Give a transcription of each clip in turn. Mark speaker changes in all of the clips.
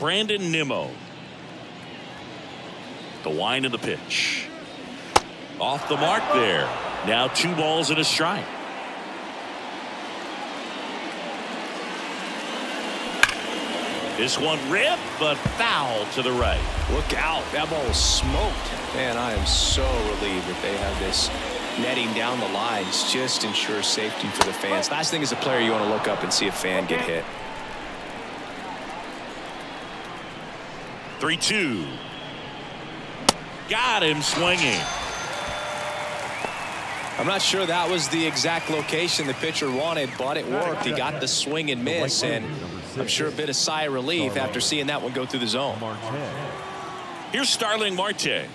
Speaker 1: Brandon Nimmo. The wind of the pitch. Off the mark there. Now 2 balls and a strike. This one ripped, but foul to the right.
Speaker 2: Look out. That ball was smoked. Man, I am so relieved that they have this netting down the lines. Just ensures safety for the fans. Last thing as a player, you want to look up and see a fan get hit.
Speaker 1: 3-2. Got him swinging.
Speaker 2: I'm not sure that was the exact location the pitcher wanted, but it worked. He got the swing and miss, and I'm sure a bit of sigh of relief after seeing that one go through the zone.
Speaker 1: Here's Starling Marte.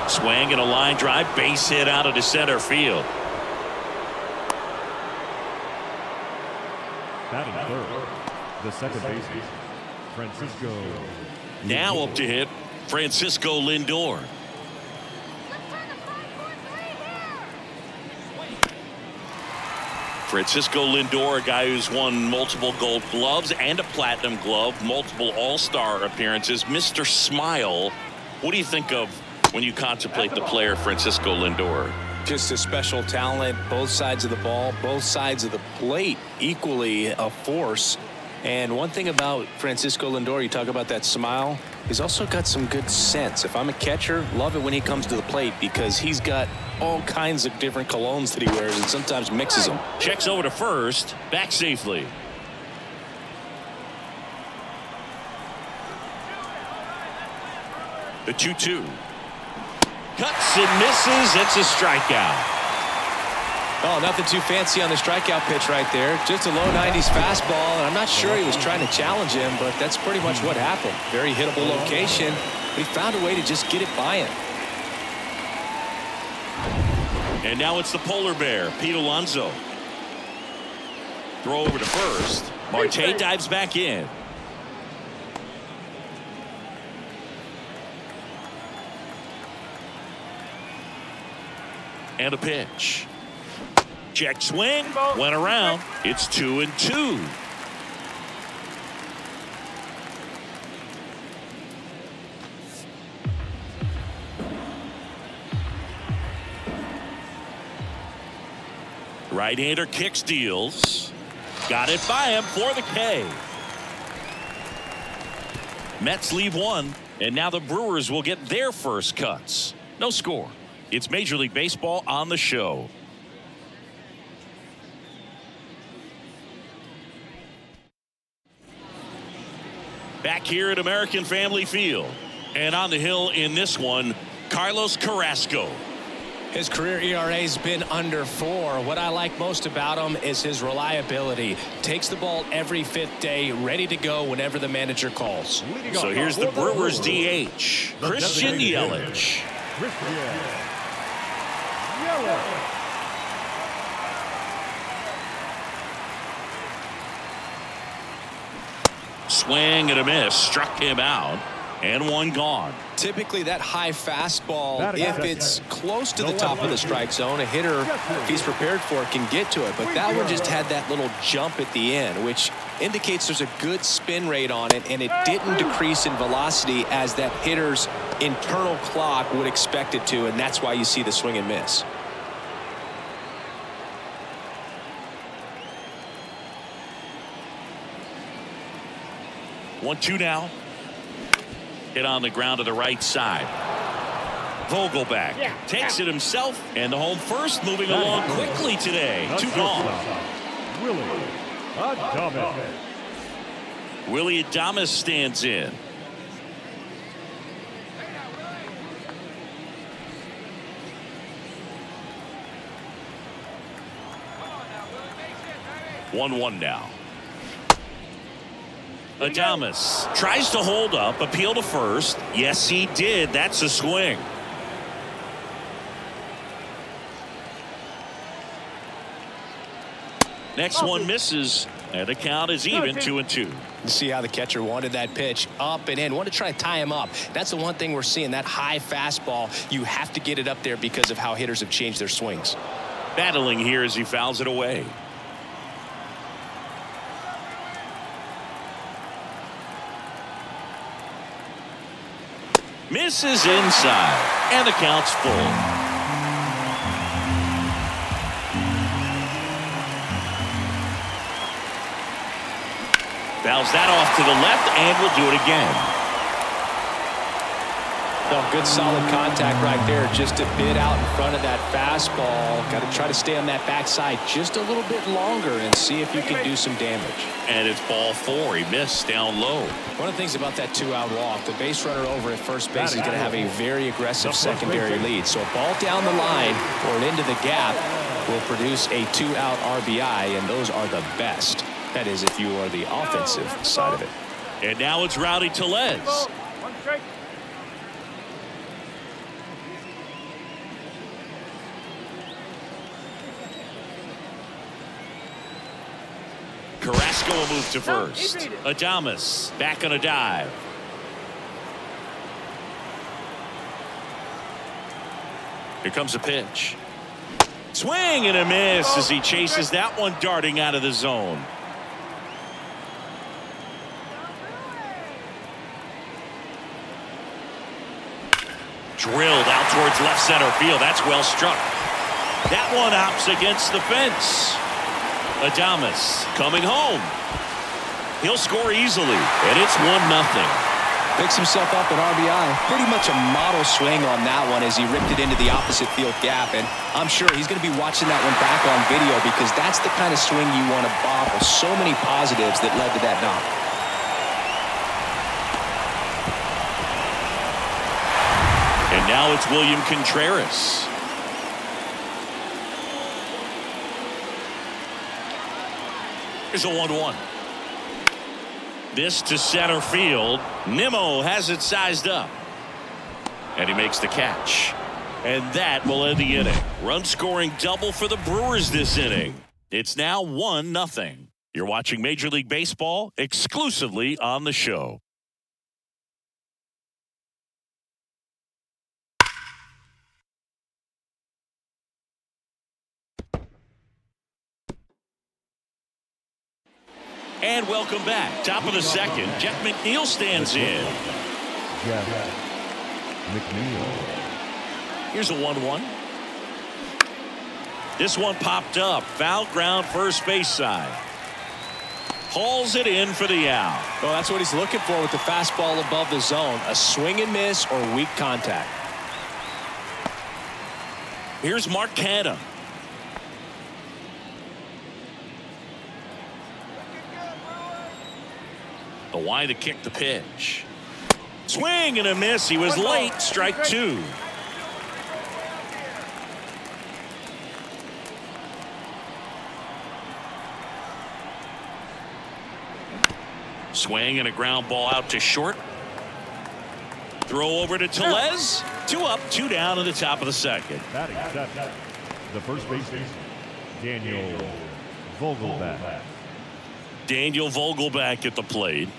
Speaker 1: Swing and a line drive, base hit out of the center field.
Speaker 3: Batting third, the second baseman, Francisco.
Speaker 1: Now up to hit, Francisco Lindor. Francisco Lindor, a guy who's won multiple Gold Gloves and a Platinum Glove, multiple All-Star appearances. Mr. Smile, what do you think of when you contemplate the player Francisco Lindor?
Speaker 2: Just a special talent, both sides of the ball, both sides of the plate, equally a force. And one thing about Francisco Lindor, you talk about that smile, he's also got some good sense. If I'm a catcher, love it when he comes to the plate because he's got all kinds of different colognes that he wears and sometimes mixes them.
Speaker 1: Checks over to first, back safely. The 2-2. Cuts and misses. It's a strikeout.
Speaker 2: Oh, nothing too fancy on the strikeout pitch right there. Just a low 90s fastball, and I'm not sure he was trying to challenge him, but that's pretty much what happened. Very hittable location, but he found a way to just get it by him.
Speaker 1: And now it's the polar bear, Pete Alonso. Throw over to first. Marte dives back in. And a pitch. Check swing, went around. It's 2-2. Right-hander kicks, deals. Got it by him for the K. Mets leave one, and now the Brewers will get their first cuts. No score. It's Major League Baseball on the show. Back here at American Family Field. And on the hill in this one, Carlos Carrasco.
Speaker 2: His career ERA has been under 4. What I like most about him is his reliability. Takes the ball every 5th day, ready to go whenever the manager calls.
Speaker 1: So here's the Brewers DH, Christian Yelich. Swing and a miss, struck him out, and one gone.
Speaker 2: Typically that high fastball, if it's close to the top of the strike zone, a hitter, if he's prepared for it, can get to it. But that one just had that little jump at the end, which indicates there's a good spin rate on it, and it didn't decrease in velocity as that hitter's internal clock would expect it to, and that's why you see the swing and miss.
Speaker 1: One-two now. Hit on the ground to the right side. Vogelback takes it himself, and the home first moving along quickly today. 2 gone. Willie Adames stands in. One now. Adames tries to hold up, appeal to first. Yes, he did. That's a swing. Next one misses, and the count is even 2-2.
Speaker 2: You see how the catcher wanted that pitch up and in, wanted to try to tie him up. That's the one thing we're seeing, that high fastball. You have to get it up there because of how hitters have changed their swings.
Speaker 1: Battling here as he fouls it away. Misses inside, and the count's full. Fouls that off to the left, and will do it again.
Speaker 2: No, good solid contact right there. Just a bit out in front of that fastball. Got to try to stay on that backside just a little bit longer and see if you can do some damage.
Speaker 1: And it's ball 4. He missed down low.
Speaker 2: One of the things about that 2-out walk, the base runner over at first base is going to have a very aggressive secondary lead. So a ball down the line or into the gap will produce a 2-out RBI, and those are the best. That is if you are the offensive side of it.
Speaker 1: And now it's Rowdy Tellez. Carrasco will move to first. Adames back on a dive. Here comes a pitch. Swing and a miss as he chases that one darting out of the zone. Drilled out towards left center field. That's well struck. That one hops against the fence. Adames coming home. He'll score easily, and it's 1-0.
Speaker 2: Picks himself up an RBI. Pretty much a model swing on that one as he ripped it into the opposite field gap, and I'm sure he's going to be watching that one back on video because that's the kind of swing you want to bobble. So many positives that led to that knock.
Speaker 1: And now it's William Contreras. Here's a 1-1. This to center field. Nimmo has it sized up. And he makes the catch. And that will end the inning. Run scoring double for the Brewers this inning. It's now 1-0. You're watching Major League Baseball exclusively on the show. And welcome back. Top of the second. Jeff McNeil stands in.
Speaker 3: Jeff McNeil.
Speaker 1: Here's a 1-1. This one popped up. Foul ground first base side. Hauls it in for the out.
Speaker 2: Well, that's what he's looking for with the fastball above the zone. A swing and miss or weak contact.
Speaker 1: Here's Mark Canha. The wide to kick the pitch. Swing and a miss. He was late. Strike 2. Swing and a ground ball out to short. Throw over to Tellez. 2 up, 2 down in the top of the second.
Speaker 3: Batting seventh, the first baseman, Daniel Vogelbach.
Speaker 1: Daniel Vogelbach at the plate.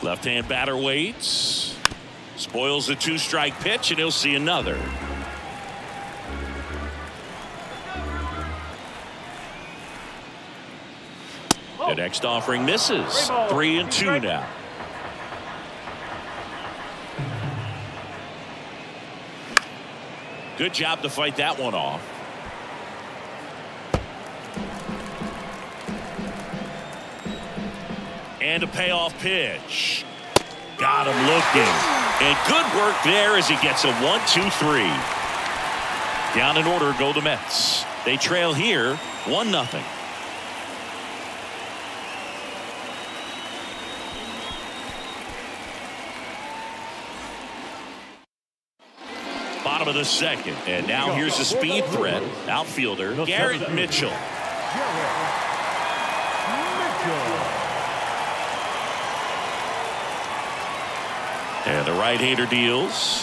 Speaker 1: Left-hand batter waits. Spoils the 2-strike pitch, and he'll see another. The next offering misses. 3-2 now. Good job to fight that one off. And a payoff pitch. Got him looking. And good work there as he gets a 1-2-3. Down in order go the Mets. They trail here 1-0. Bottom of the second. And now here's a speed threat. Outfielder Garrett Mitchell. And the right-hander deals.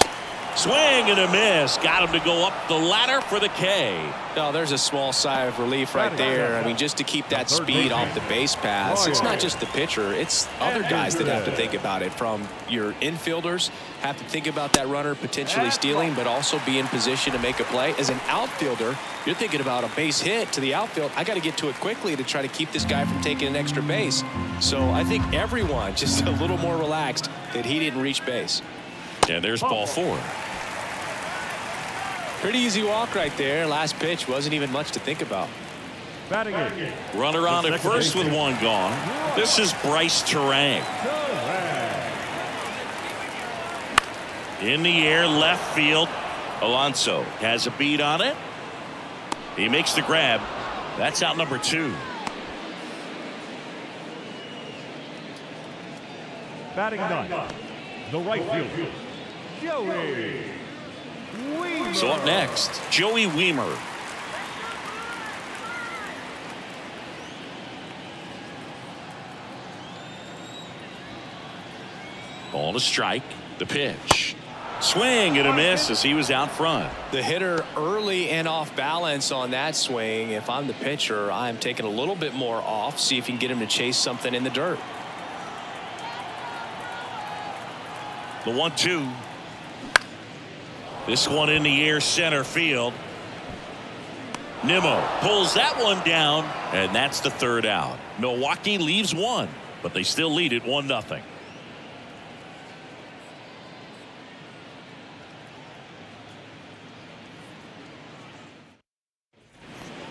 Speaker 1: Swing and a miss. Got him to go up the ladder for the K.
Speaker 2: Oh, there's a small sigh of relief right there. I mean, just to keep that speed off the base pass. It's not just the pitcher. It's other guys that have to think about it. From your infielders have to think about that runner potentially stealing, but also be in position to make a play. As an outfielder, you're thinking about a base hit to the outfield. I got to get to it quickly to try to keep this guy from taking an extra base. So I think everyone just a little more relaxed that he didn't reach base.
Speaker 1: And there's ball 4.
Speaker 2: Pretty easy walk right there. Last pitch wasn't even much to think about.
Speaker 1: Runner on at first with 1 gone. This is Bryce Terang. In the air, left field. Alonso has a beat on it. He makes the grab. That's out number 2.
Speaker 3: Batting 9, the right fielder, Joey Wiemer.
Speaker 1: So up next, Joey Wiemer. Ball to strike. The pitch. Swing and a miss as he was out front.
Speaker 2: The hitter early and off balance on that swing. If I'm the pitcher, I'm taking a little bit more off. See if you can get him to chase something in the dirt.
Speaker 1: The 1-2. This one in the air, center field. Nimmo pulls that one down, and that's the 3rd out. Milwaukee leaves 1, but they still lead it 1-0.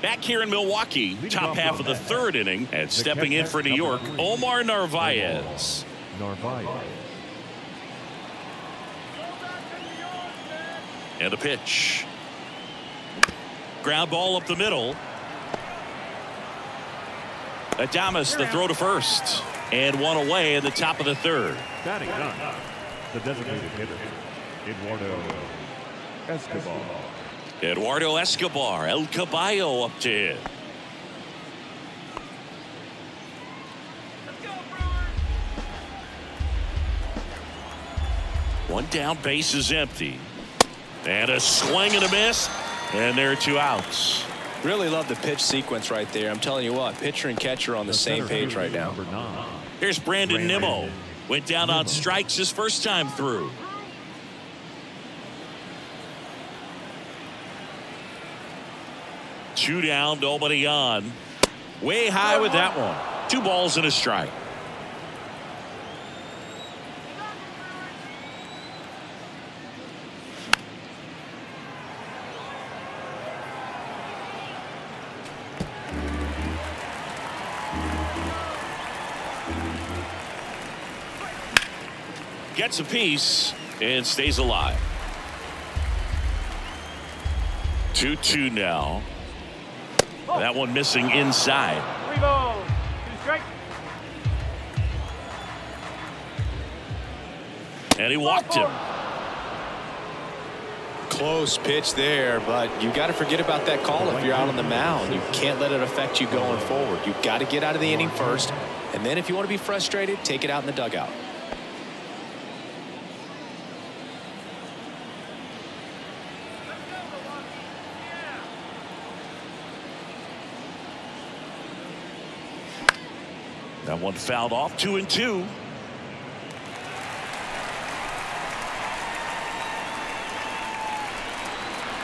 Speaker 1: Back here in Milwaukee, top half of the 3rd inning, and stepping in for New York, Omar Narvaez. And a pitch. Ground ball up the middle. Adames the throw to first. And 1 away in the top of the 3rd.
Speaker 3: Batting 9, the designated hitter,
Speaker 1: Eduardo Escobar, El Caballo up to hit. One down, base is empty. And a swing and a miss. And there are 2 outs.
Speaker 2: Really love the pitch sequence right there. I'm telling you what, pitcher and catcher on the same page right now.
Speaker 1: Here's Brandon Nimmo. Went down on strikes his first time through. Two down, nobody on. Way high with that one. 2 balls and a strike. Gets a piece and stays alive. 2-2 now. That one missing inside.
Speaker 4: 3 balls, 2 strikes.
Speaker 1: And he walked him.
Speaker 2: Close pitch there, but you got to forget about that call if you're out on the mound. You can't let it affect you going forward. You've got to get out of the inning first, and then if you want to be frustrated, take it out in the dugout.
Speaker 1: That one fouled off. 2-2.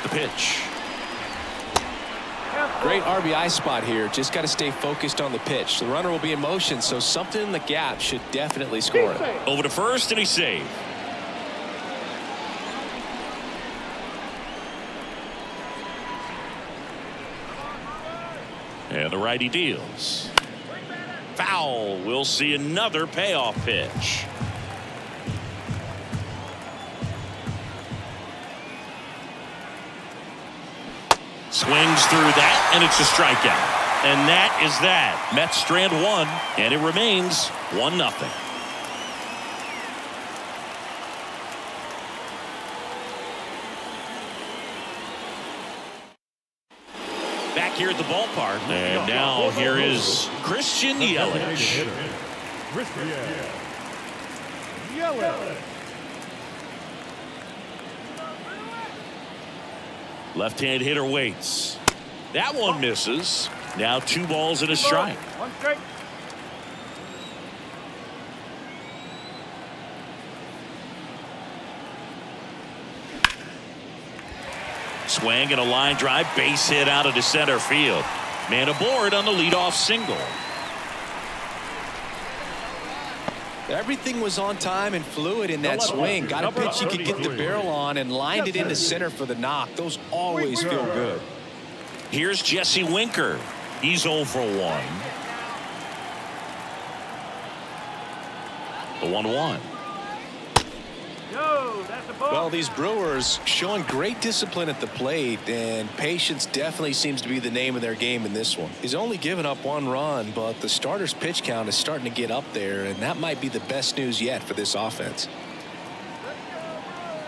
Speaker 1: The pitch.
Speaker 2: Great RBI spot here. Just got to stay focused on the pitch. The runner will be in motion, so something in the gap should definitely score it.
Speaker 1: Over to first, and he's saved. And the righty deals. Foul. We'll see another payoff pitch. Swings through that, and it's a strikeout. And that is that. Mets strand 1, and it remains 1-0. Back here at the ballpark, and now here is Christian Yelich. Left-hand hitter waits. That one misses. Now 2 balls and a strike.
Speaker 4: 1 strike.
Speaker 1: Swing and a line drive, base hit out of the center field. Man aboard on the leadoff single.
Speaker 2: Everything was on time and fluid in that swing. Got a pitch you could get the barrel on and lined it into center for the knock. Those always feel good.
Speaker 1: Here's Jesse Winker. He's 0 for 1. The 1-1.
Speaker 4: Yo, that's a ball.
Speaker 2: Well, these Brewers showing great discipline at the plate, and patience definitely seems to be the name of their game in this one. He's only given up 1 run, but the starter's pitch count is starting to get up there, and that might be the best news yet for this offense.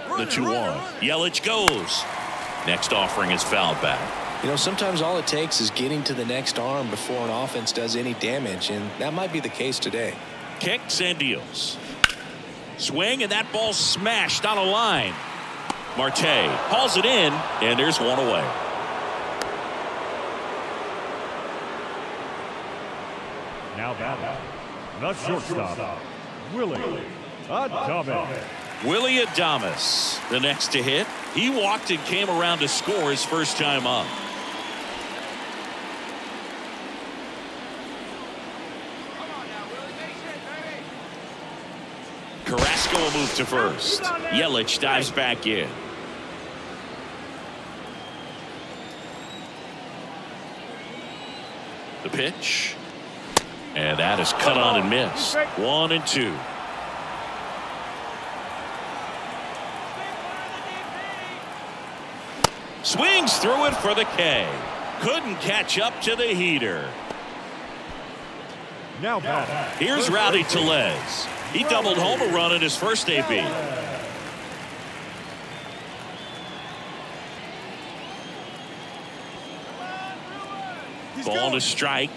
Speaker 1: The 2-1. Yelich goes. Next offering is fouled back.
Speaker 2: You know, sometimes all it takes is getting to the next arm before an offense does any damage, and that might be the case today.
Speaker 1: Kicks and deals. Swing, and that ball smashed on a line. Marte hauls it in, and there's 1 away.
Speaker 3: Now batting, the shortstop, Willie Adames.
Speaker 1: Willie Adames, the next to hit. He walked and came around to score his first time up. Carrasco will move to first. Yelich dives back in. The pitch. And that is cut on and missed. 1-2. Swings through it for the K. Couldn't catch up to the heater.
Speaker 3: Now batting.
Speaker 1: Here's Rowdy Tellez. He doubled home a run in his first AB. Ball to strike.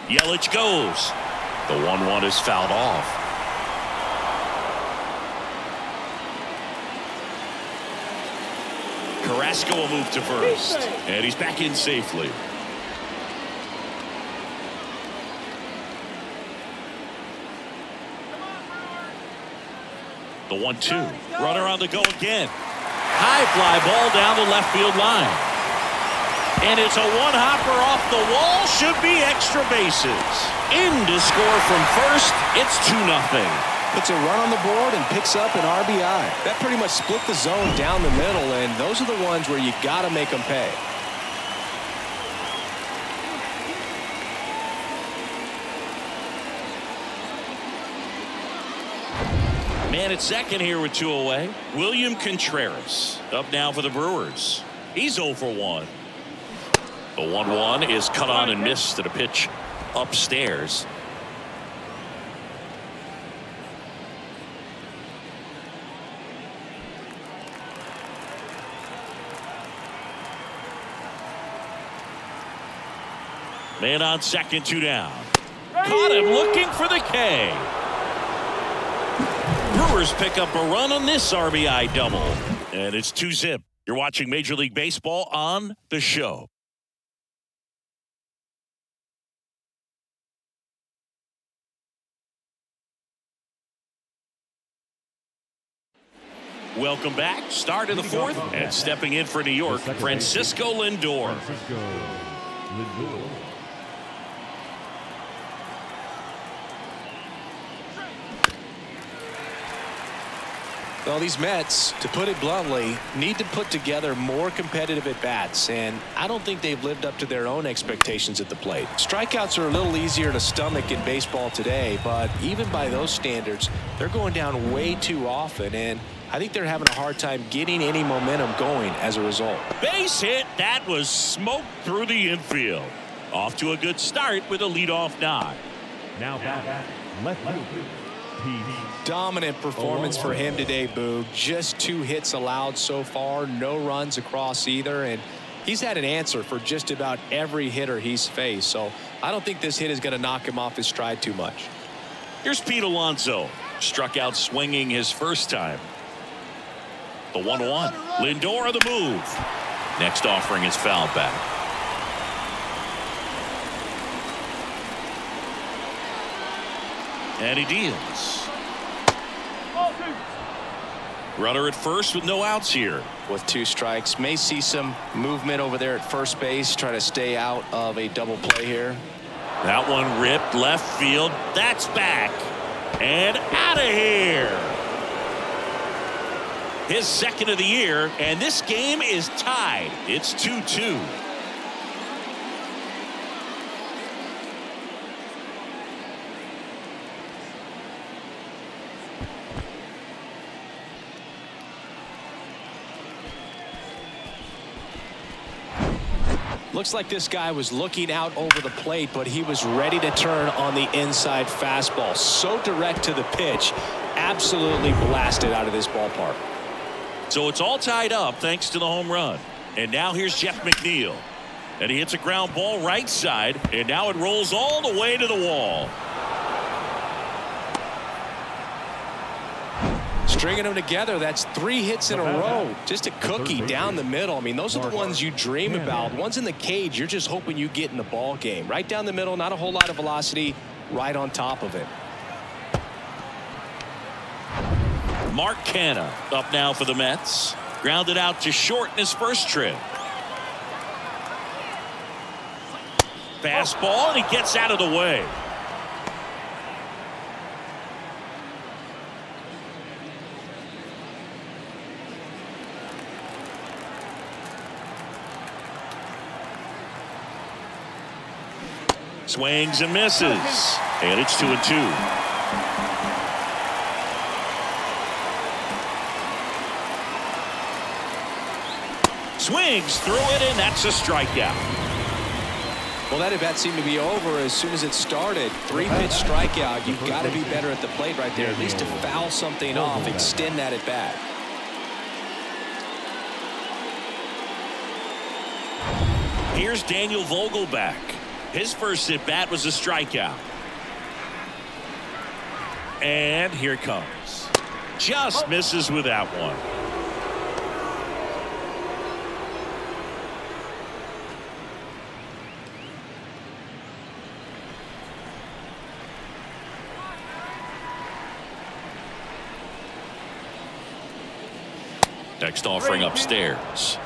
Speaker 1: Yelich goes. The 1-1 is fouled off. Carrasco will move to first, and he's back in safely. The 1-2. Runner on the go again. High fly ball down the left field line. And it's a one-hopper off the wall. Should be extra bases. In to score from first. It's 2-0.
Speaker 2: Puts a run on the board and picks up an RBI. That pretty much split the zone down the middle, and those are the ones where you got to make them pay.
Speaker 1: Man at second here with 2 away. William Contreras up now for the Brewers. He's 0 for 1. The 1-1 is cut on and missed at a pitch upstairs. Man on second, 2 down. Caught him looking for the K. Brewers pick up a run on this RBI double. And it's 2-0. You're watching Major League Baseball on The Show. Welcome back. Start of the 4th. And stepping in for New York, Francisco Lindor.
Speaker 2: Well, these Mets, to put it bluntly, need to put together more competitive at-bats, and I don't think they've lived up to their own expectations at the plate. Strikeouts are a little easier to stomach in baseball today, but even by those standards, they're going down way too often, and I think they're having a hard time getting any momentum going as a result.
Speaker 1: Base hit. That was smoked through the infield. Off to a good start with a leadoff knock.
Speaker 3: Now back, left field.
Speaker 2: Dominant performance for him today, Boog. Just 2 hits allowed so far, no runs across either, and he's had an answer for just about every hitter he's faced, so I don't think this hit is going to knock him off his stride too much.
Speaker 1: Here's Pete Alonso. Struck out swinging his first time. The 1-1. Lindor on the move. Next offering is fouled back. And he deals. Runner at first with no outs here.
Speaker 2: With 2 strikes, may see some movement over there at first base. Try to stay out of a double play here.
Speaker 1: That one ripped left field. That's back. And out of here. His second of the year, and this game is tied. It's 2-2.
Speaker 2: Looks like this guy was looking out over the plate, but he was ready to turn on the inside fastball. So direct to the pitch. Absolutely blasted out of this ballpark.
Speaker 1: So it's all tied up thanks to the home run. And now here's Jeff McNeil. And he hits a ground ball right side. And now it rolls all the way to the wall.
Speaker 2: Stringing them together, that's 3 hits in a row. Just a cookie down the middle. I mean, those are the ones you dream about. Ones in the cage, you're just hoping you get in the ball game. Right down the middle, not a whole lot of velocity, right on top of it.
Speaker 1: Mark Canha up now for the Mets. Grounded out to short in his first trip. Fastball, and he gets out of the way. Swings and misses. And it's 2-2. Swings through it, and that's a strikeout.
Speaker 2: Well, that at bat seemed to be over as soon as it started. 3-pitch strikeout. You've got to be better at the plate right there, at least to foul something off, extend that at bat.
Speaker 1: Here's Daniel Vogelbach. His first at bat was a strikeout. And here it comes. Just misses with that one. Next offering upstairs.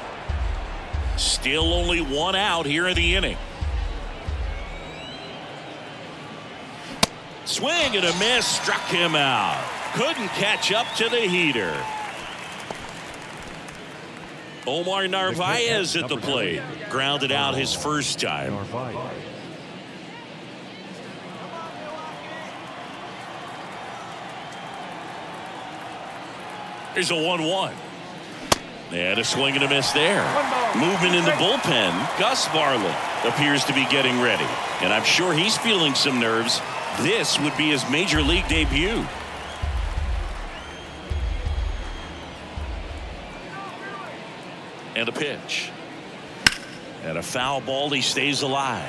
Speaker 1: Still only 1 out here in the inning. Swing and a miss, struck him out. Couldn't catch up to the heater. Omar Narvaez at the plate. Grounded out his first time. Here's a 1-1. And a swing and a miss there. Movement in the bullpen. Gus Varland appears to be getting ready. And I'm sure he's feeling some nerves. This would be his major league debut. And a pitch. And a foul ball. He stays alive.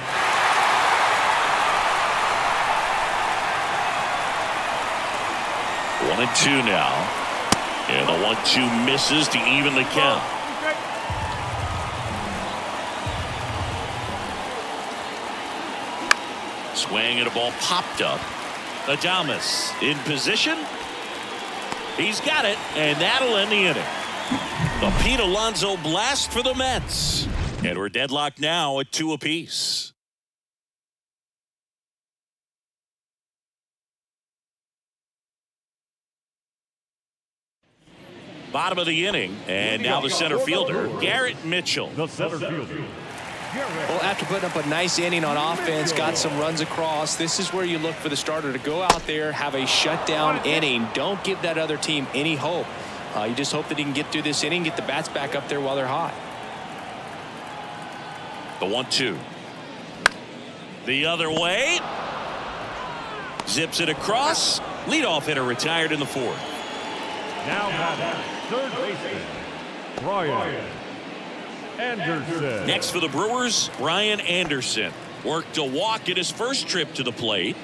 Speaker 1: One and two now. And the 1-2 misses to even the count. Swing and a ball popped up. Adames in position. He's got it, and that'll end the inning. The Pete Alonso blast for the Mets. And we're deadlocked now at 2 apiece. Bottom of the inning, and now the center fielder, Garrett Mitchell.
Speaker 3: The center fielder.
Speaker 2: Well, after putting up a nice inning on offense, got some runs across, this is where you look for the starter to go out there, have a shutdown inning. Don't give that other team any hope. You just hope that he can get through this inning, get the bats back up there while they're hot.
Speaker 1: The 1-2. The other way. Zips it across. Leadoff hitter retired in the 4th.
Speaker 3: Now batting, third baseman, Ryan Anderson.
Speaker 1: Next for the Brewers, Ryan Anderson. Worked a walk in his first trip to the plate.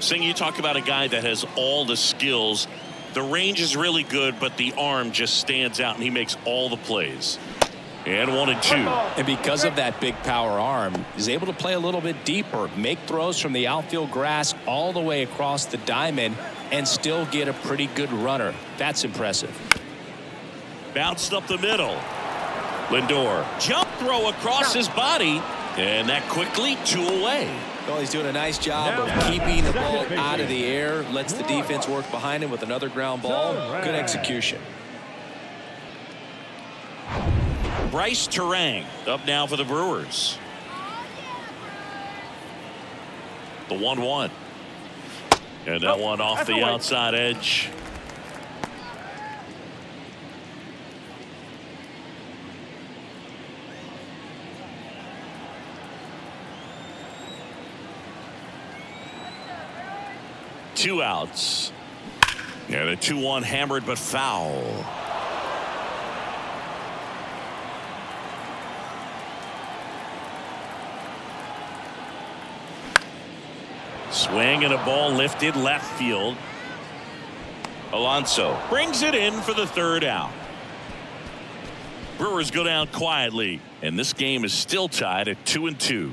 Speaker 1: Sing, you talk about a guy that has all the skills. The range is really good, but the arm just stands out, and he makes all the plays. And 1-2.
Speaker 2: And because of that big power arm, he's able to play a little bit deeper, make throws from the outfield grass all the way across the diamond, and still get a pretty good runner. That's impressive.
Speaker 1: Bounced up the middle. Lindor, jump throw across his body, and that quickly 2 away.
Speaker 2: Well, he's doing a nice job of keeping the ball out of the air, lets the defense work behind him with another ground ball. Good execution.
Speaker 1: Bryce Terang up now for the Brewers. The 1-1. And that one off the outside edge. Two outs. And a 2-1 hammered but foul. Swing and a ball lifted left field. Alonso brings it in for the 3rd out. Brewers go down quietly, and this game is still tied at 2-2.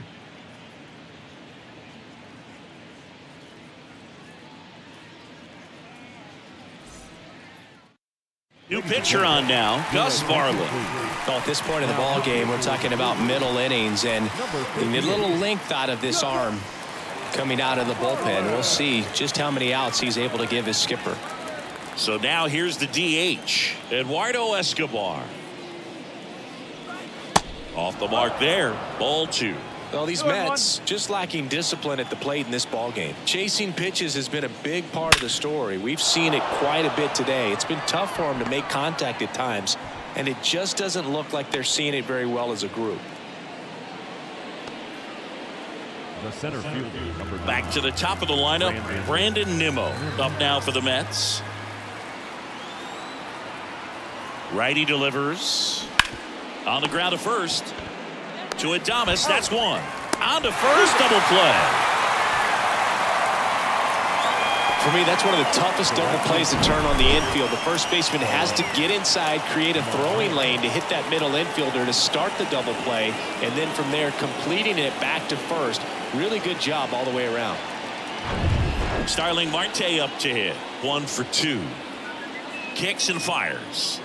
Speaker 1: New pitcher on now, Gus Varland.
Speaker 2: Well, at this point in the ball game, we're talking about middle innings, and you need a little length out of this arm coming out of the bullpen. We'll see just how many outs he's able to give his skipper.
Speaker 1: So now here's the DH, Eduardo Escobar. Off the mark there, ball 2.
Speaker 2: Well, these Mets just lacking discipline at the plate in this ball game. Chasing pitches has been a big part of the story. We've seen it quite a bit today. It's been tough for them to make contact at times, and it just doesn't look like they're seeing it very well as a group.
Speaker 3: The center fielder,
Speaker 1: Back to the top of the lineup, Brandon Nimmo up now for the Mets. Righty delivers on the ground to first to Adames. That's one. On to first, double play.
Speaker 2: For me, that's one of the toughest double plays to turn on the infield. The first baseman has to get inside, create a throwing lane to hit that middle infielder to start the double play, and then from there completing it back to first. Really good job all the way around.
Speaker 1: Starling Marte up to hit. 1 for 2. Kicks and fires.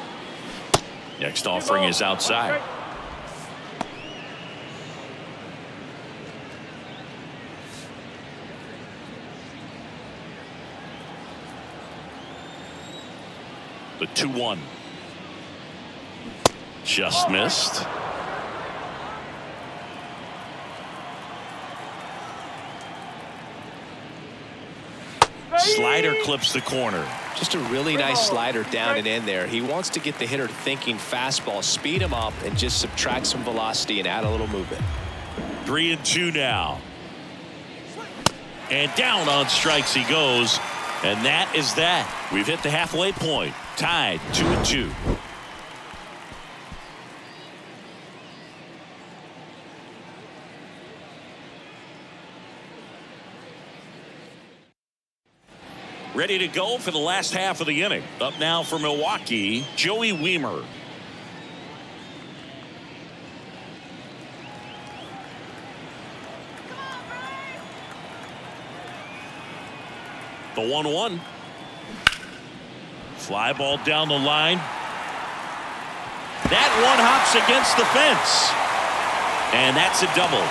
Speaker 1: Next offering is outside. The 2-1. Just missed. Slider clips the corner.
Speaker 2: Just a really nice slider down and in there. He wants to get the hitter thinking fastball, speed him up, and just subtract some velocity and add a little movement.
Speaker 1: 3-2 now. And down on strikes he goes. And that is that. We've hit the halfway point. Tied 2-2. Ready to go for the last half of the inning. Up now for Milwaukee, Joey Wiemer. The 1-1. Fly ball down the line. That one hops against the fence. And that's a double.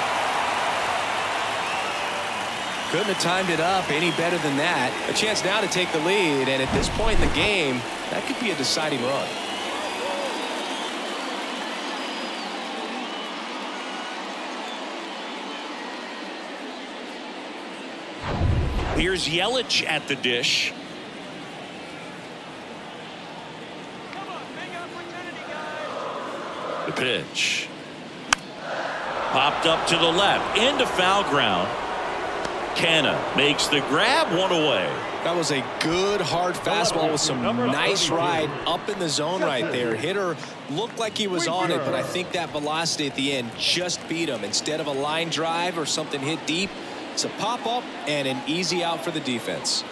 Speaker 2: Couldn't have timed it up any better than that. A chance now to take the lead, and at this point in the game, that could be a deciding run.
Speaker 1: Here's Yelich at the dish. The pitch. Popped up to the left into foul ground. Canna makes the grab, 1 away.
Speaker 2: That was a good hard fastball with some nice ride up in the zone right there. Hitter looked like he was on it, but I think that velocity at the end just beat him. Instead of a line drive or something hit deep, it's a pop up and an easy out for the defense.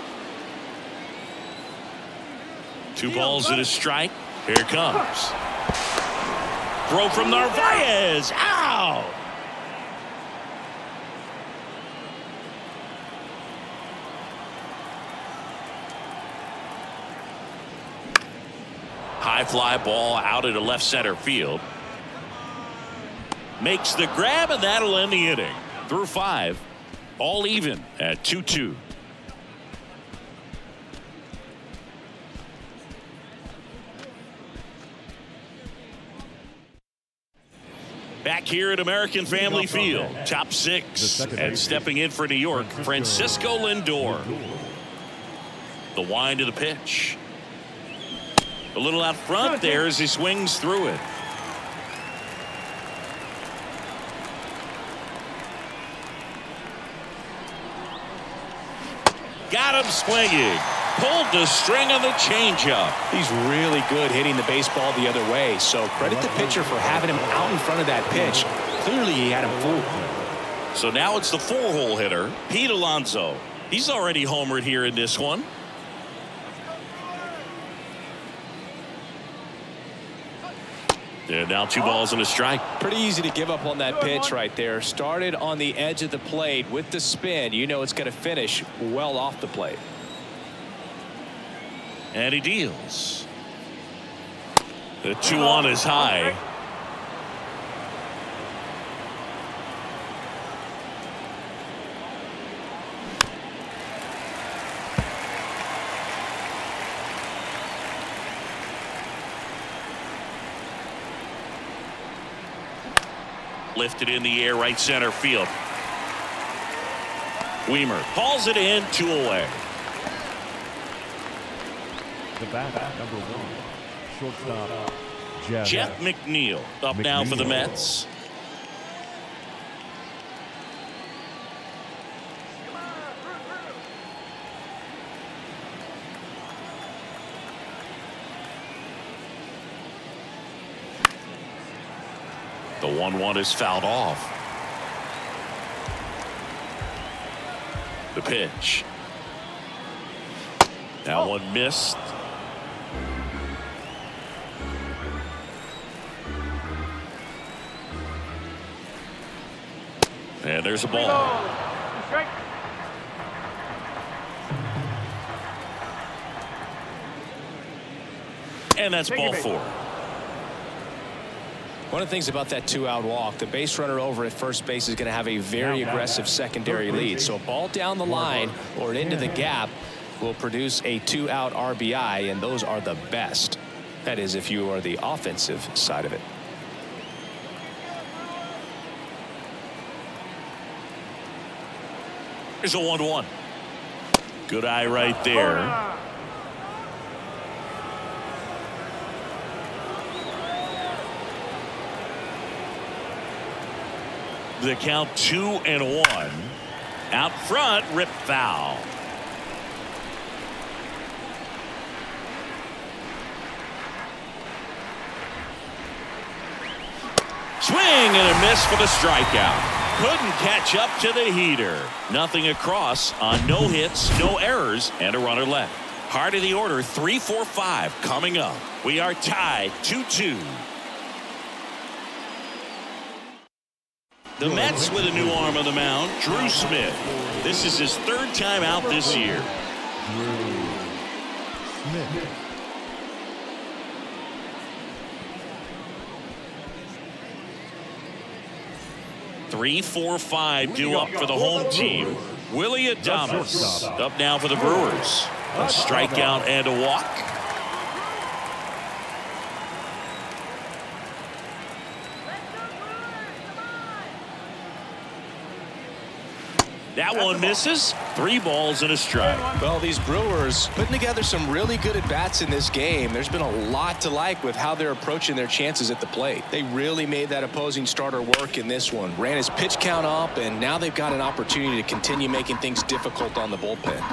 Speaker 2: 2
Speaker 1: balls and a strike. Here it comes. throw from Narvaez. Ow! High fly ball out into left center field. Makes the grab, and that'll end the inning. Through 5, all even at 2-2. Back here at American Family Field, top 6, and stepping in for New York, Francisco Lindor. The wind of the pitch. A little out front there as he swings through it. Got him swinging. Pulled the string on the changeup.
Speaker 2: He's really good hitting the baseball the other way, so credit the pitcher for having him out in front of that pitch. Clearly he had him fooled.
Speaker 1: So now it's the 4-hole hitter, Pete Alonso. He's already homered here in this one. And now 2 balls and a strike.
Speaker 2: Pretty easy to give up on that pitch right there. Started on the edge of the plate with the spin. You know it's going to finish well off the plate.
Speaker 1: And he deals. The 2-1 is high. Lifted in the air, right center field. Weimer hauls it in, 2 away.
Speaker 3: The bat, number 1, shortstop
Speaker 1: Jeff McNeil up now for the Mets. The 1-1 is fouled off. The pitch. That one missed. And there's a ball. And that's ball 4.
Speaker 2: One of the things about that 2-out walk, the base runner over at first base is going to have a very aggressive secondary lead. So a ball down the line or into the gap will produce a 2-out RBI, and those are the best. That is, if you are the offensive side of it.
Speaker 1: Here's a 1-1. Good eye right there. The count 2-1. Out front, rip foul. Swing and a miss for the strikeout. Couldn't catch up to the heater. Nothing across on no hits, no errors, and a runner left. Heart of the order, 3-4-5 coming up. We are tied 2-2. The Mets with a new arm on the mound, Drew Smith. This is his 3rd time out this year.
Speaker 3: Drew Smith.
Speaker 1: Three, 4, 5 due up for the home team. Willie Adames up now for the Brewers. A strikeout and a walk. That one misses. 3 balls and a strike.
Speaker 2: Well, these Brewers putting together some really good at-bats in this game. There's been a lot to like with how they're approaching their chances at the plate. They really made that opposing starter work in this one. Ran his pitch count up, and now they've got an opportunity to continue making things difficult on the bullpen.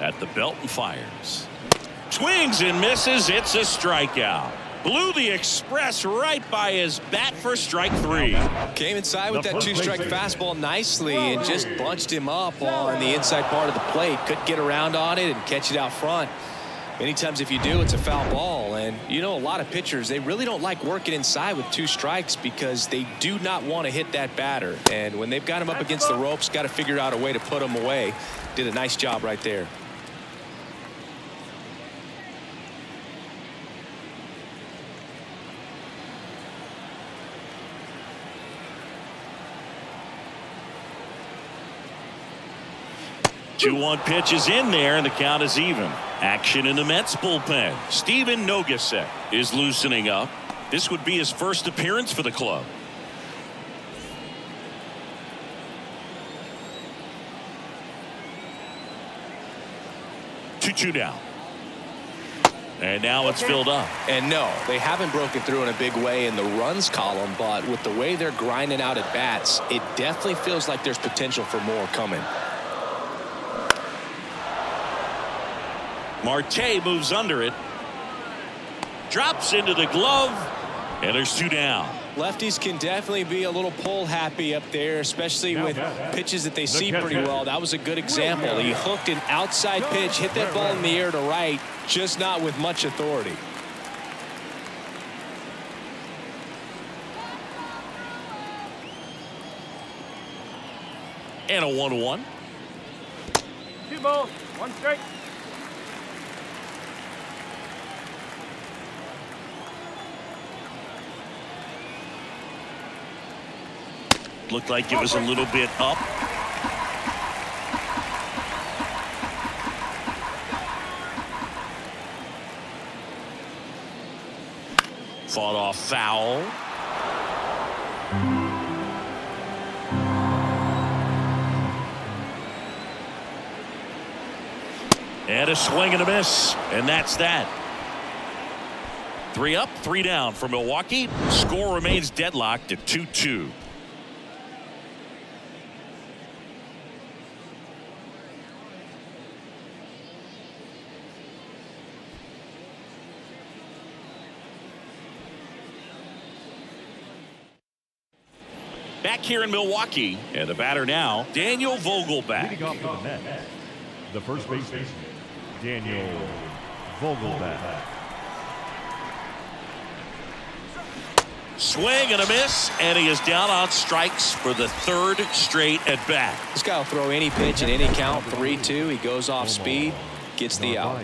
Speaker 1: At the belt and fires. Swings and misses. It's a strikeout. Blew the express right by his bat for strike 3.
Speaker 2: Came inside with that 2-strike fastball nicely and just bunched him up on the inside part of the plate. Couldn't get around on it and catch it out front. Many times if you do, it's a foul ball, And, you know, a lot of pitchers, they really don't like working inside with 2 strikes because they do not want to hit that batter. And when they've got him up against the ropes, got to figure out a way to put him away. Did a nice job right there.
Speaker 1: Two-one pitch is in there, and the count is even. Action in the Mets bullpen. Steven Nogasek is loosening up. This would be his first appearance for the club. Two down. And now it's filled up.
Speaker 2: And no, they haven't broken through in a big way in the runs column, but with the way they're grinding out at bats, it definitely feels like there's potential for more coming.
Speaker 1: Marte moves under it. Drops into the glove. And there's 2 down.
Speaker 2: Lefties can definitely be a little pull happy up there, especially with pitches that they see pretty well. That was a good example. He hooked an outside pitch, hit that ball in the air to right, just not with much authority.
Speaker 1: And a 1-1.
Speaker 4: 2 balls, 1 strike.
Speaker 1: Looked like it was a little bit up. Fought off foul. And a swing and a miss. And that's that. 3 up, 3 down for Milwaukee. Score remains deadlocked at 2-2. Back here in Milwaukee, and the batter now, Daniel Vogelbach.
Speaker 3: Leading off for the Mets, the first baseman, Daniel Vogelbach.
Speaker 1: Swing and a miss, and he is down on strikes for the 3rd straight at bat.
Speaker 2: This guy will throw any pitch in any count. 3-2. He goes off speed, gets the out.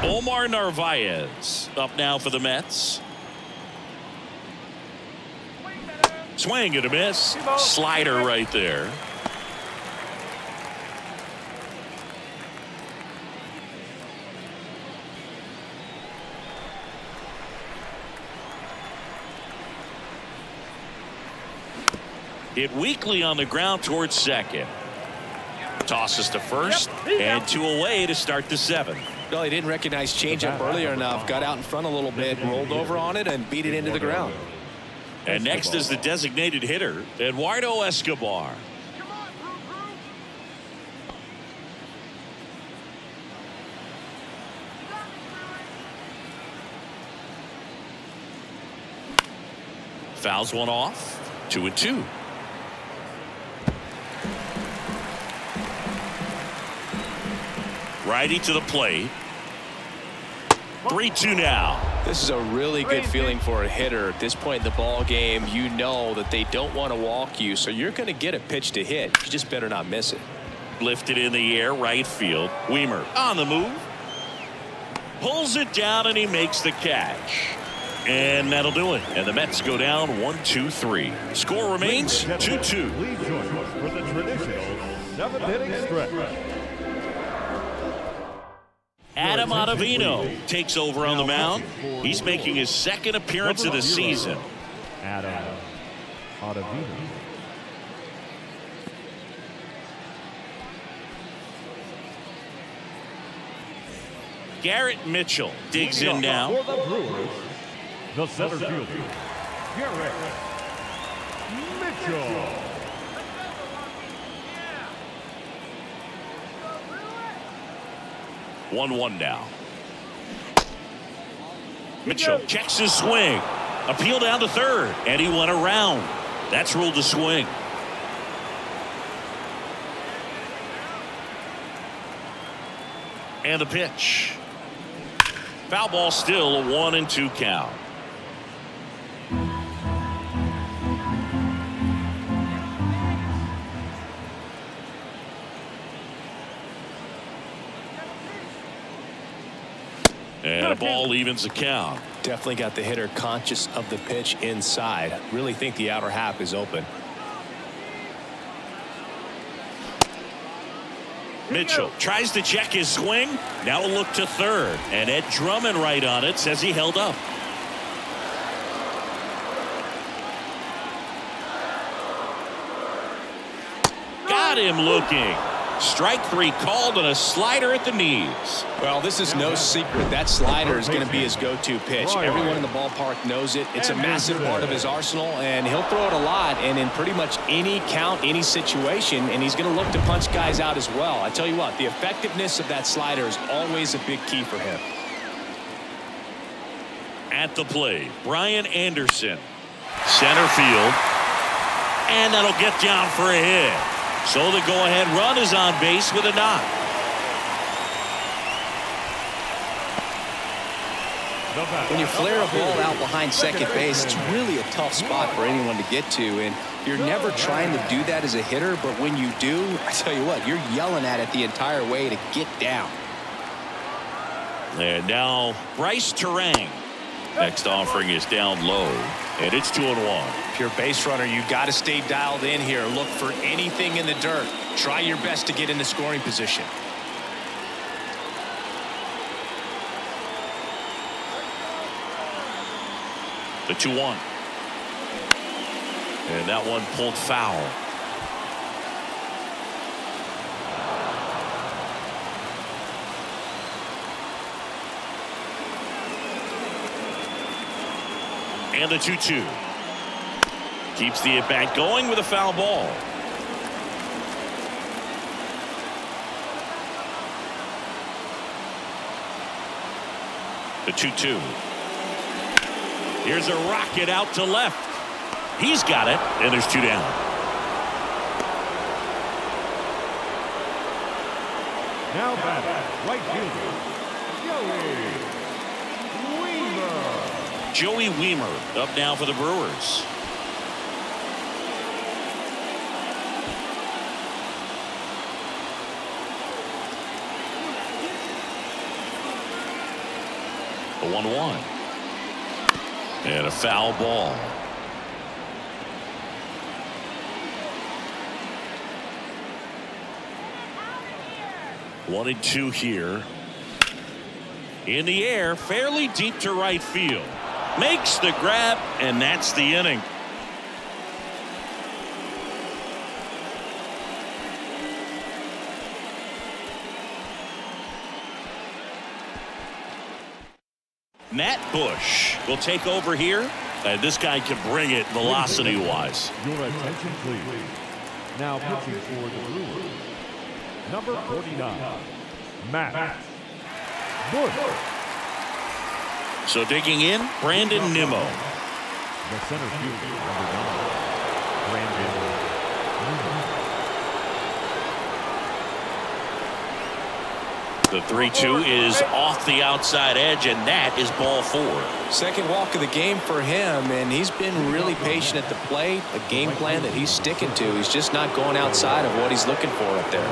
Speaker 1: Omar Narvaez up now for the Mets. Swing and a miss. Slider right there. Hit weakly on the ground towards second. Tosses to first, and 2 away to start the 7th.
Speaker 2: Well, he didn't recognize changeup earlier enough. Got out in front a little bit, rolled over on it, and beat it into the ground.
Speaker 1: And next is the designated hitter, Eduardo Escobar. Fouls one off. 2-2. Righty to the plate. 3-2 now.
Speaker 2: This is a really good feeling for a hitter at this point in the ball game. You know that they don't want to walk you, so you're going to get a pitch to hit. You just better not miss it.
Speaker 1: Lifted in the air, right field. Weimer on the move. Pulls it down, and he makes the catch. And that'll do it. And the Mets go down 1-2-3. Score remains 2-2.
Speaker 3: Please join us for the traditional 7th-inning stretch.
Speaker 1: Adam Ottavino takes over on the mound. He's making his 2nd appearance of the season.
Speaker 3: Adam Ottavino.
Speaker 1: Garrett Mitchell digs in now.
Speaker 3: For the Brewers, the center fielder, Garrett Mitchell.
Speaker 1: 1-1 now. Mitchell checks his swing. Appeal down to third, and he went around. That's ruled a swing. And the pitch. Foul ball, still a 1-2 count. And the ball evens the count.
Speaker 2: Definitely got the hitter conscious of the pitch inside. Really think the outer half is open.
Speaker 1: Mitchell tries to check his swing. Now a look to third. And Ed Drummond right on it says he held up. Got him looking. Strike 3 called and a slider at the knees.
Speaker 2: Well, this is no secret. That slider is going to be his go-to pitch. Everyone in the ballpark knows it. It's a massive part of his arsenal, and he'll throw it a lot and in pretty much any count, any situation, and he's going to look to punch guys out as well. I tell you what, the effectiveness of that slider is always a big key for him.
Speaker 1: At the plate, Brian Anderson. Center field. And that'll get down for a hit. So the go-ahead run is on base with a knock.
Speaker 2: When you flare a ball out behind second base, it's really a tough spot for anyone to get to, and you're never trying to do that as a hitter, but when you do, I tell you what, you're yelling at it the entire way to get down.
Speaker 1: And now Bryce Terang. Next offering is down low, and it's 2-1.
Speaker 2: If you're a base runner, you got to stay dialed in here. Look for anything in the dirt. Try your best to get into scoring position.
Speaker 1: The 2-1. And that one pulled foul. And the 2-2. Keeps the at-bat going with a foul ball. The 2-2. Here's a rocket out to left. He's got it, and there's 2 down.
Speaker 3: Now batting, right fielder,
Speaker 1: Joey Wiemer up now for the Brewers. The 1-1. And a foul ball. One and 2 here. In the air, fairly deep to right field. Makes the grab, and that's the inning. Matt Bush will take over here, and this guy can bring it velocity-wise.
Speaker 3: Your attention, please. Now pitching for the Brewers, number 49, Matt Bush.
Speaker 1: So digging in, Brandon Nimmo.
Speaker 3: The center fielder, number 9, Brandon Nimmo.
Speaker 1: The 3-2 is off the outside edge, and that is ball 4.
Speaker 2: Second walk of the game for him, and he's been really patient at the plate. A game plan that he's sticking to. He's just not going outside of what he's looking for up there.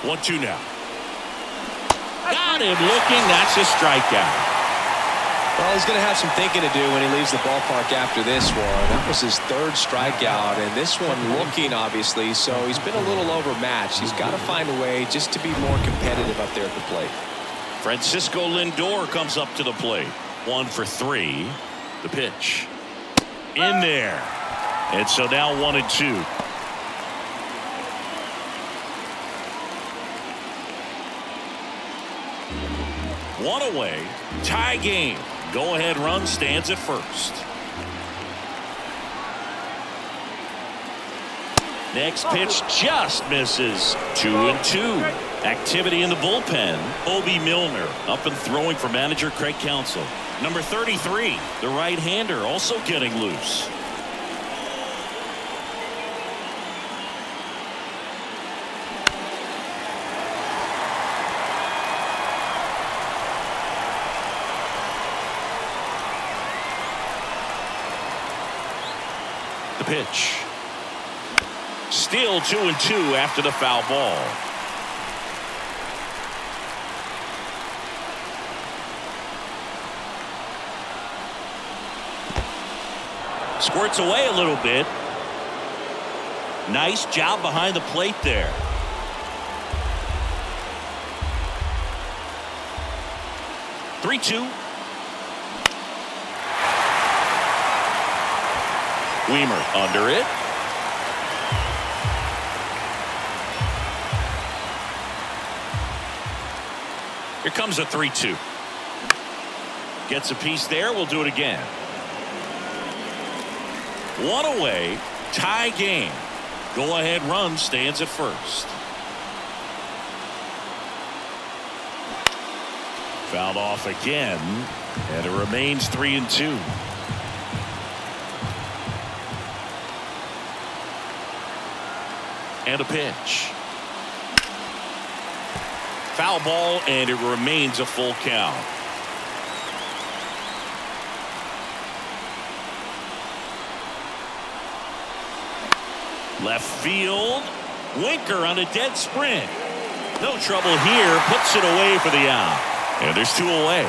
Speaker 1: 1-2 now. Got him looking. That's a strikeout.
Speaker 2: Well, he's going to have some thinking to do when he leaves the ballpark after this one. That was his 3rd strikeout, and this one looking, obviously, so he's been a little overmatched. He's got to find a way just to be more competitive up there at the plate.
Speaker 1: Francisco Lindor comes up to the plate. 1 for 3. The pitch. In there. And so now 1 and 2. One away. Tie game. Go-ahead run stands at first. Next pitch just misses. 2-2. Activity in the bullpen. Obi Milner up and throwing for manager Craig Counsell. Number 33, the right-hander, also getting loose. The pitch. Still 2-2 after the foul ball. Squirts away a little bit. Nice job behind the plate there. Three-two. Weimer under it. Here comes a 3-2. Gets a piece there. We'll do it again. One away. Tie game. Go ahead run stands at first. Fouled off again. And it remains 3-2. And a pitch. Foul ball, and it remains a full count. Left field. Winker on a dead sprint. No trouble here. Puts it away for the out. And there's two away.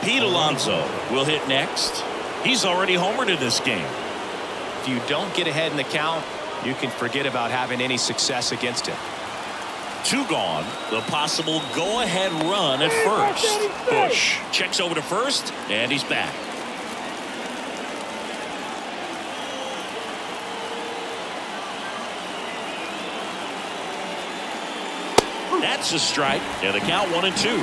Speaker 1: Pete Alonso will hit next. He's already homered in this game.
Speaker 2: If you don't get ahead in the count, you can forget about having any success against him.
Speaker 1: Two gone. The possible go-ahead run at first. Bush checks over to first, and he's back. That's a strike, and the count 1-2.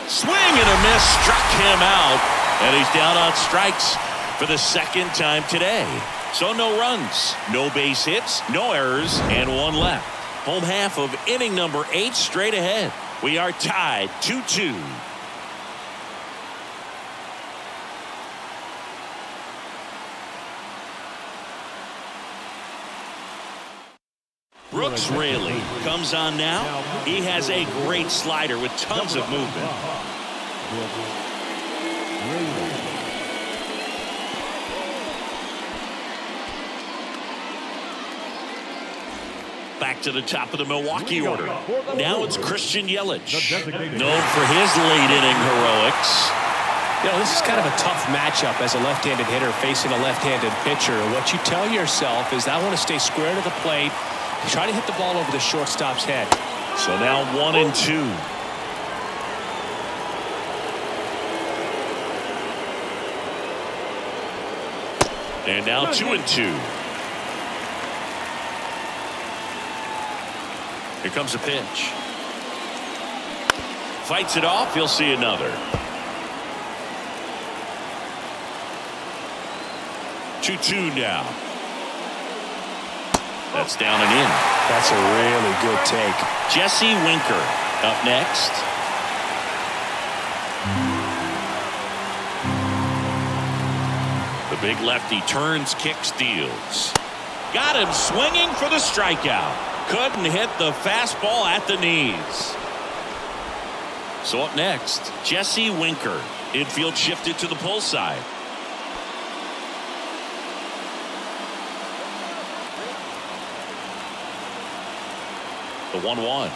Speaker 1: Swing and a miss, struck him out, and he's down on strikes for the second time today. So no runs, no base hits, no errors, and one left. Home half of inning number 8 straight ahead. We are tied 2-2. Brooks Raley comes on now. He has a great slider with tons of movement. Back to the top of the Milwaukee order. Now it's Christian Yelich, known for his late inning heroics.
Speaker 2: You know, this is kind of a tough matchup as a left-handed hitter facing a left-handed pitcher. What you tell yourself is, I want to stay square to the plate, try to hit the ball over the shortstop's head.
Speaker 1: So now 1-2. And now 2-2. Here comes a pitch. Fights it off. He'll see another. 2-2 now. That's down and in.
Speaker 2: That's a really good take.
Speaker 1: Jesse Winker up next. The big lefty turns, kicks, deals. Got him swinging for the strikeout. Couldn't hit the fastball at the knees. So up next, Jesse Winker. Infield shifted to the pull side. The 1-1.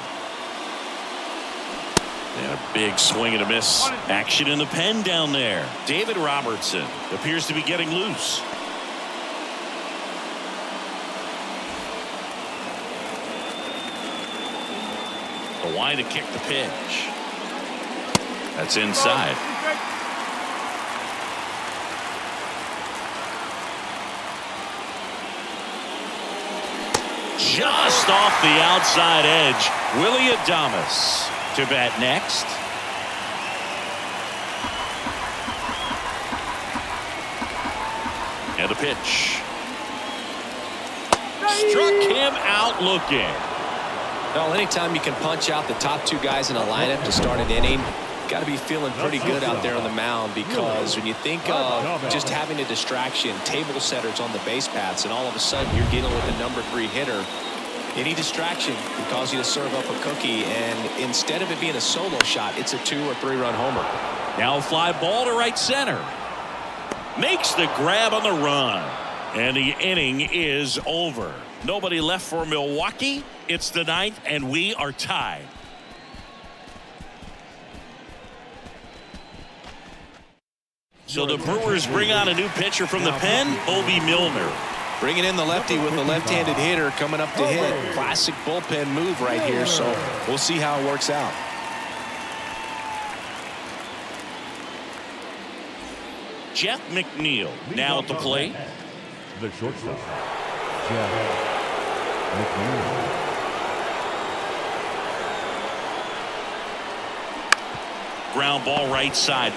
Speaker 1: And a big swing and a miss. Action in the pen down there. David Robertson appears to be getting loose. The wind to kick the pitch. That's inside. just off the outside edge. Willie Adames to bat next. And a pitch. Struck him out looking.
Speaker 2: Well, anytime you can punch out the top two guys in a lineup to start an inning, got to be feeling pretty good out there on the mound, because when you think of just having a distraction, table setters on the base paths, and all of a sudden you're dealing with the number 3 hitter, any distraction can cause you to serve up a cookie, and instead of it being a solo shot, it's a 2 or 3 run homer.
Speaker 1: Now a fly ball to right center. Makes the grab on the run. And the inning is over. Nobody left for Milwaukee. It's the 9th, and we are tied. So the Brewers bring on a new pitcher from the pen, Obi Milner.
Speaker 2: Bringing in the lefty with the left-handed hitter coming up to hit. Classic bullpen move right here, so we'll see how it works out.
Speaker 1: Jeff McNeil now at the plate.
Speaker 3: The shortstop, Jeff McNeil.
Speaker 1: Ground ball right side.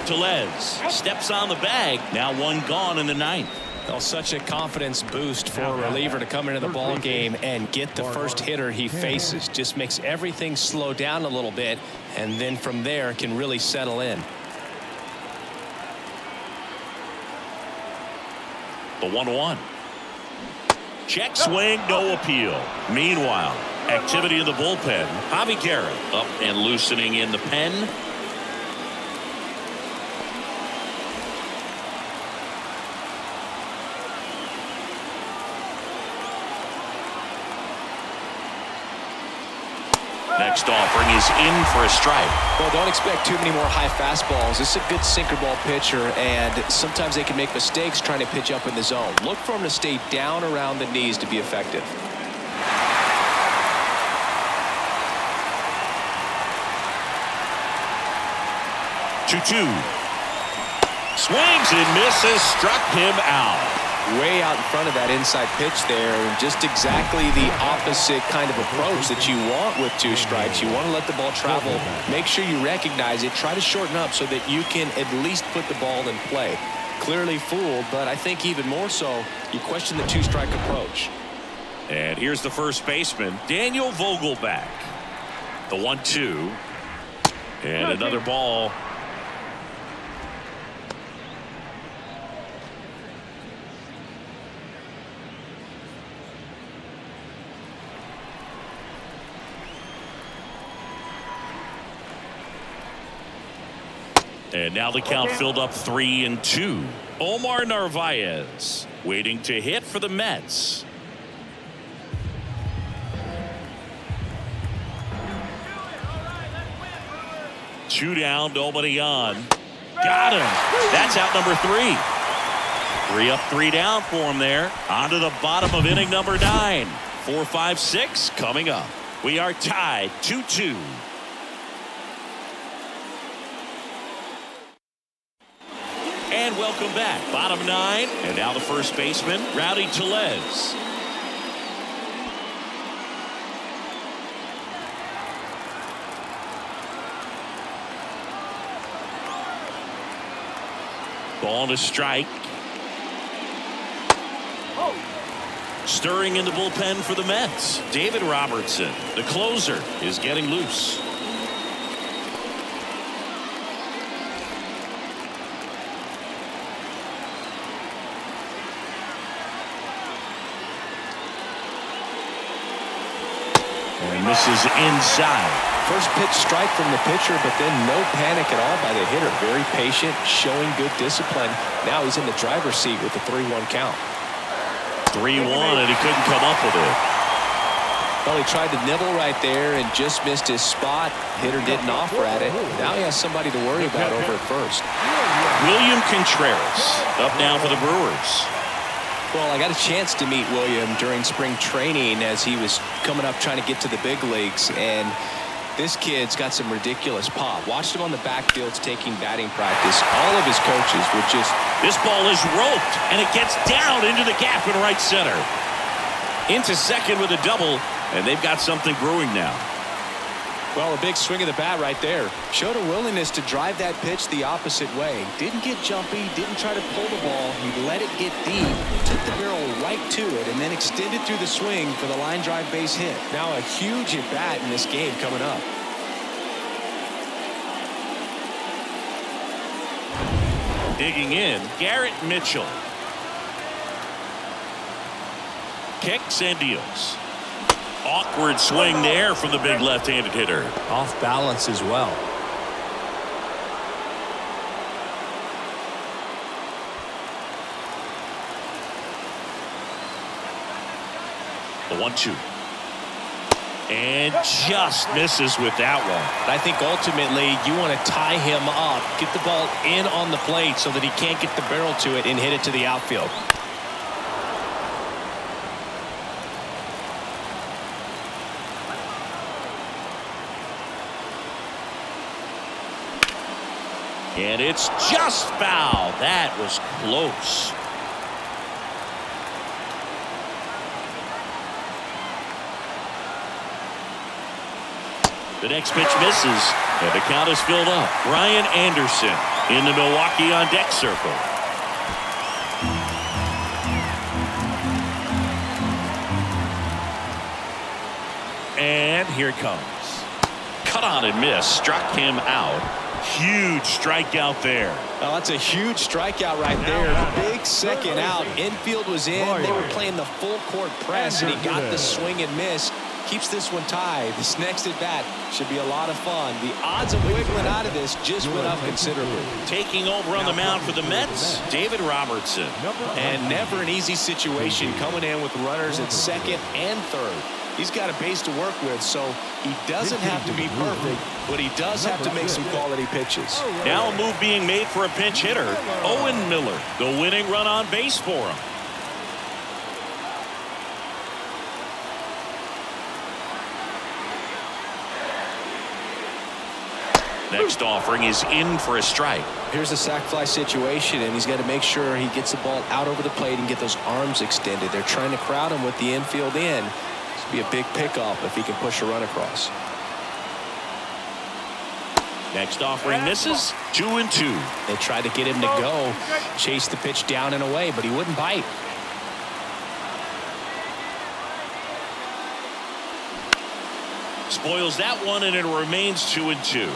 Speaker 1: Tellez steps on the bag. Now 1 gone in the 9th.
Speaker 2: Well, such a confidence boost for a reliever to come into the ball game and get the first hitter he faces. Just makes everything slow down a little bit, and then from there can really settle in.
Speaker 1: The 1-1. Check swing, no appeal. Meanwhile, activity in the bullpen. Javi Garrett up and loosening in the pen. Next offering is in for a strike.
Speaker 2: Well, don't expect too many more high fastballs. This is a good sinker ball pitcher, and sometimes they can make mistakes trying to pitch up in the zone. Look for him to stay down around the knees to be effective.
Speaker 1: Two. Swings and misses. Struck him out.
Speaker 2: Way out in front of that inside pitch there, and just exactly the opposite kind of approach that you want with 2 strikes. You want to let the ball travel, make sure you recognize it, try to shorten up so that you can at least put the ball in play. Clearly fooled, but I think even more so, you question the 2-strike approach.
Speaker 1: And here's the first baseman, Daniel Vogelback. The 1-2. And another ball. And now the count filled up 3-2. Omar Narvaez waiting to hit for the Mets. Two down, nobody on. Got him. That's out number 3. 3 up, 3 down for him there. On to the bottom of inning number 9. 4, 5, 6 coming up. We are tied 2-2. And welcome back. Bottom 9. And now the first baseman, Rowdy Tellez. Ball to strike. Stirring in the bullpen for the Mets. David Robertson, the closer, is getting loose. And misses inside.
Speaker 2: First pitch strike from the pitcher, but then no panic at all by the hitter. Very patient, showing good discipline. Now he's in the driver's seat with the 3-1 count.
Speaker 1: 3-1, and he couldn't come up with it.
Speaker 2: Well, he tried to nibble right there and just missed his spot. Hitter didn't offer at it. Now he has somebody to worry about over at first.
Speaker 1: William Contreras up now for the Brewers.
Speaker 2: Well, I got a chance to meet William during spring training as he was coming up trying to get to the big leagues, and this kid's got some ridiculous pop. Watched him on the backfields taking batting practice. All of his coaches would just...
Speaker 1: This ball is roped, and it gets down into the gap in right center. Into second with a double, and they've got something brewing now.
Speaker 2: Well, a big swing of the bat right there. Showed a willingness to drive that pitch the opposite way. Didn't get jumpy, didn't try to pull the ball. He let it get deep, took the barrel right to it, and then extended through the swing for the line drive base hit. Now a huge at bat in this game coming up.
Speaker 1: Digging in, Garrett Mitchell. Kicks and deals. Awkward swing there from the big left-handed hitter.
Speaker 2: Off balance as well.
Speaker 1: The 1-2. And just misses with that one.
Speaker 2: I think ultimately you want to tie him up, get the ball in on the plate so that he can't get the barrel to it and hit it to the outfield.
Speaker 1: And it's just foul. That was close. The next pitch misses, and the count is filled up. Brian Anderson in the Milwaukee on deck circle. And here it comes. Cut on and miss. Struck him out. Huge strikeout there.
Speaker 2: Oh, that's a huge strikeout right there. The big second out. Infield was in. They were playing the full court press, and he got the swing and miss. Keeps this one tied. This next at bat should be a lot of fun. The odds of wiggling out of this just went up considerably.
Speaker 1: Taking over on the mound for the Mets, David Robertson.
Speaker 2: And never an easy situation coming in with runners at second and third. He's got a base to work with, so he doesn't have to be perfect, but he does have to make some quality pitches.
Speaker 1: Now a move being made for a pinch hitter, Owen Miller, the winning run on base for him. Next offering is in for a strike.
Speaker 2: Here's a sac fly situation, and he's got to make sure he gets the ball out over the plate and get those arms extended. They're trying to crowd him with the infield in. This will be a big pickoff if he can push a run across.
Speaker 1: Next offering misses. 2-2.
Speaker 2: They tried to get him to go, chase the pitch down and away, but he wouldn't bite.
Speaker 1: Spoils that one, and it remains 2-2.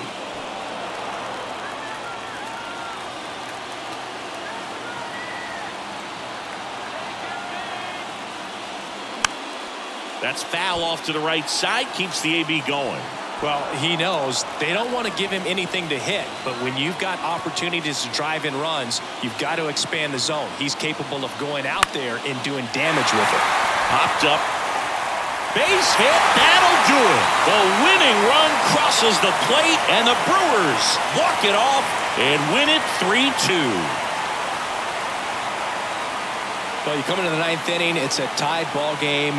Speaker 1: That's foul off to the right side. Keeps the AB going.
Speaker 2: Well, he knows they don't want to give him anything to hit, but when you've got opportunities to drive in runs, you've got to expand the zone. He's capable of going out there and doing damage with it.
Speaker 1: Popped up. Base hit. That'll do it. The winning run crosses the plate, and the Brewers walk it off and win it 3-2.
Speaker 2: Well, you come into the ninth inning, it's a tied ball game.